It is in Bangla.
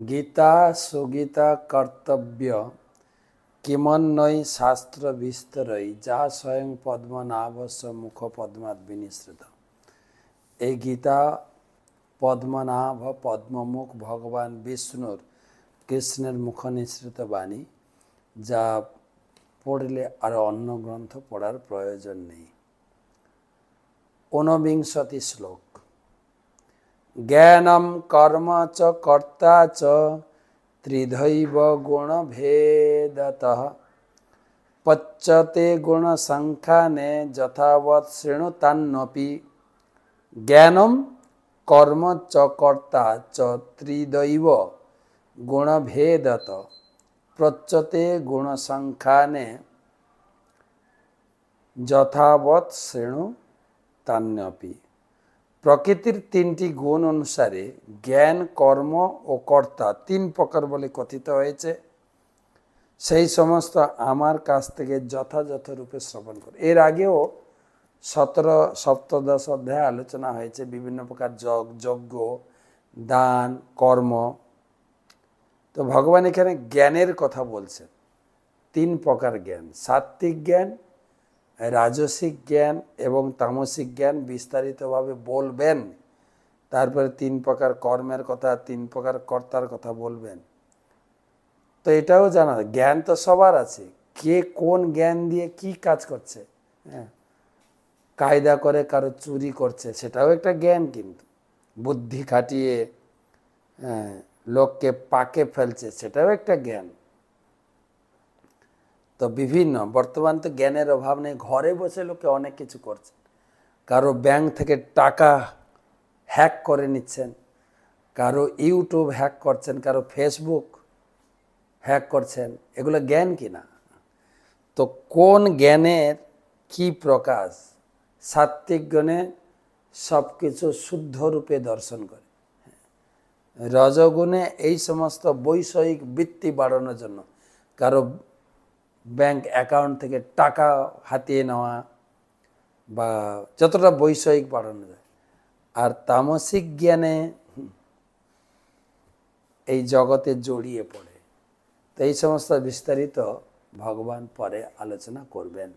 गीता सुगीता कर्तव्य किमन्नय शास्त्र विस्तरई जा स्वयं पद्मनाभस्य मुख पद्मात् विनिसृत। এই গীতা পদ্মনাভ পদ্মমুখ ভগবান বিষ্ণুর কৃষ্ণের মুখ নিঃসৃত বাণী, যা পড়লে আর অন্য গ্রন্থ পড়ার প্রয়োজন নেই। ঊনবিংশতি শ্লোক। জ্ঞানম কর্ম চ কর্তা চ ত্রিধৈব গুণভেদতঃ পচ্যতে গুণসংখ্যানে যথাবৎ শৃণুতান্নপি। জ্ঞানম কর্ম চ কর্তা চ ত্রিদৈব গুণভেদত প্রচ্যতে গুণসংখ্যানে যথাবৎ শৃণুতান্নপি। প্রকৃতির তিনটি গুণ অনুসারে জ্ঞান, কর্ম ও কর্তা তিন প্রকার বলে কথিত হয়েছে। সেই সমস্ত আমার কাছ থেকে যথাযথ রূপে শ্রবণ করে। এর আগেও 17-17 অধ্যায়ে আলোচনা হয়েছে বিভিন্ন প্রকার যজ্ঞ, দান, কর্ম। তো ভগবান এখানে জ্ঞানের কথা বলছেন। তিন প্রকার জ্ঞান, সাত্ত্বিক জ্ঞান, রাজসিক জ্ঞান এবং তামসিক জ্ঞান বিস্তারিতভাবে বলবেন। তারপরে তিন প্রকার কর্মের কথা, তিন প্রকার কর্তার কথা বলবেন। তো এটাও জানা, জ্ঞান তো সবার আছে, কে কোন জ্ঞান দিয়ে কি কাজ করছে। হ্যাঁ, কায়দা করে কারো চুরি করছে, সেটাও একটা জ্ঞান। কিন্তু বুদ্ধি খাটিয়ে লোককে পাকে ফেলছে, সেটাও একটা জ্ঞান। তো বিভিন্ন, বর্তমান তো জ্ঞানের অভাব নেই, ঘরে বসে লোকে অনেক কিছু করছে। কারো ব্যাংক থেকে টাকা হ্যাক করে নিচ্ছেন, কারো ইউটিউব হ্যাক করছেন, কারো ফেসবুক হ্যাক করছেন। এগুলো জ্ঞান কিনা? তো কোন জ্ঞানের কি প্রকাশ? সাত্ত্বিক জ্ঞানে সব কিছু শুদ্ধ রূপে দর্শন করে। রজগুণে এই সমস্ত বৈষয়িক বৃত্তি বাড়ানোর জন্য, কারো ব্যাংক অ্যাকাউন্ট থেকে টাকা হাতিয়ে নেওয়া বা যতটা বৈষয়িক বাড়ানো যায়। আর তামসিক জ্ঞানে এই জগতে জড়িয়ে পড়ে। তো এই সমস্ত বিস্তারিত ভগবান পরে আলোচনা করবেন।